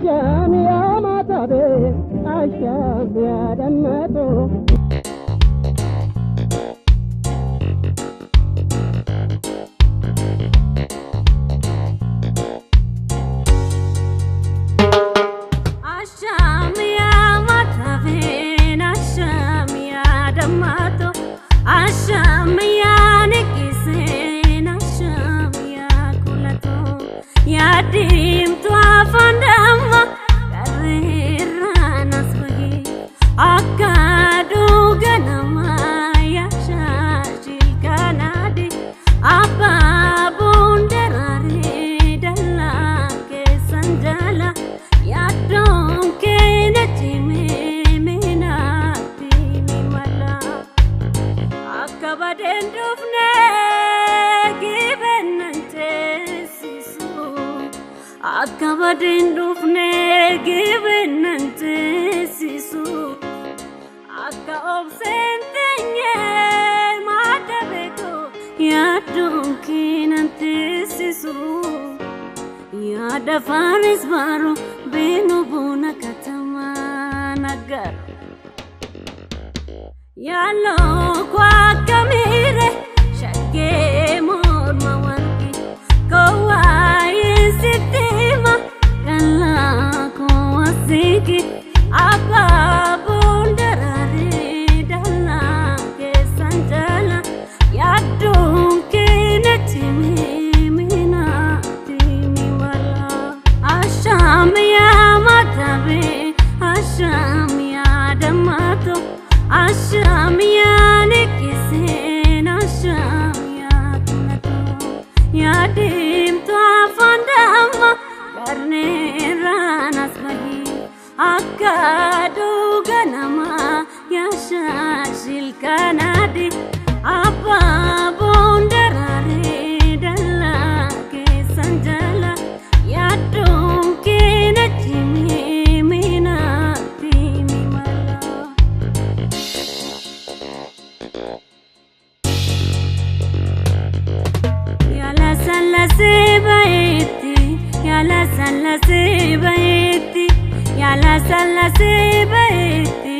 عشان يا مطري عشان يا دمته Yadim tu afandama karira nasbagi akadu ganama ya shashil kanadi apa bundarare dalla ke sanjala ya donke natime menati mimala akabaden dufne Akabaden dufne gibenante sisu Akka obsentenye madabeko ya donkinante sisu Ya dafaris baro benu bona katama nagar Ya lo kwa kamire shake mor mawanki kowai sitima kala ko asiki apa bundarare dalla ke sanjala ya donke natimi minati mimala asham ya matabe asham ya damato asham ya nikisen asham ya kunato ya dim tu afandama karne ranas bagi akadu ganama ya shashil kanadi apa bundarare dalla ke sanjala ya donke natimi minati mimala yala salase baiti yala salase baiti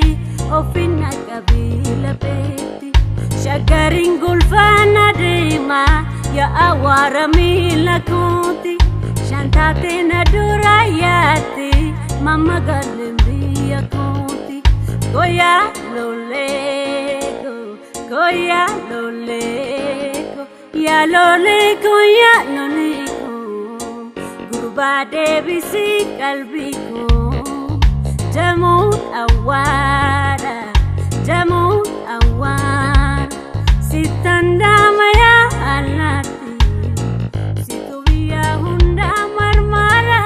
ofina kabila baiti shagarin gulfana dema ya awara milakuti shantate nadurayati mama galimbiya kuti goya loleko ya loleko ya loleko gurba debisi kalbiko jamut awara sitanda maya alati situbiya hunda marmara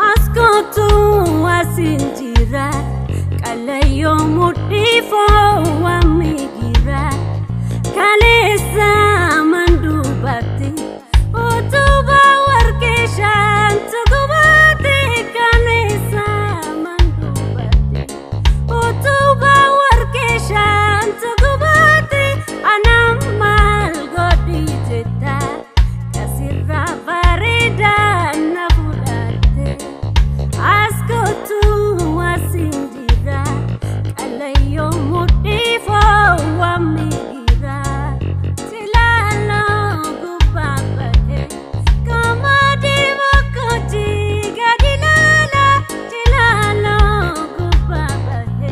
askotu asinjira kalayo mutifo wamigira kalesa mandubati utuba warkeshan tugubati kalesa mandubati utuba warkeshan tugubati anamal godi jeta kasira farida nafudate askotu asinjira kalayo mutifo wamigira tilalo gubabate kamadi mokoti gadilala tilalo gubabate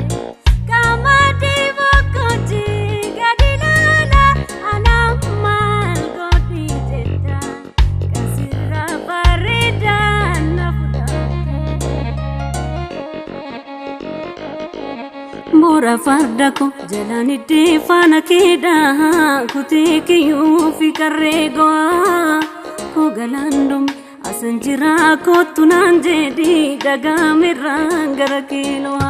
kamadi mokoti gadilala anamal godi jeta kasira farida nafudate Bora fardako jalani defana keda kuteki yu fikarrego ko galandum asanjira ko tunanje di daga mirangara kilwa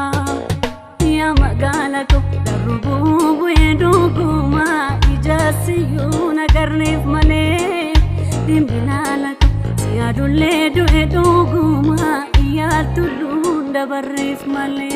ya magala ko darubu eduguma ijasi yu nagarnif male dimbilala ko siadulle du eduguma ya tulunda barif male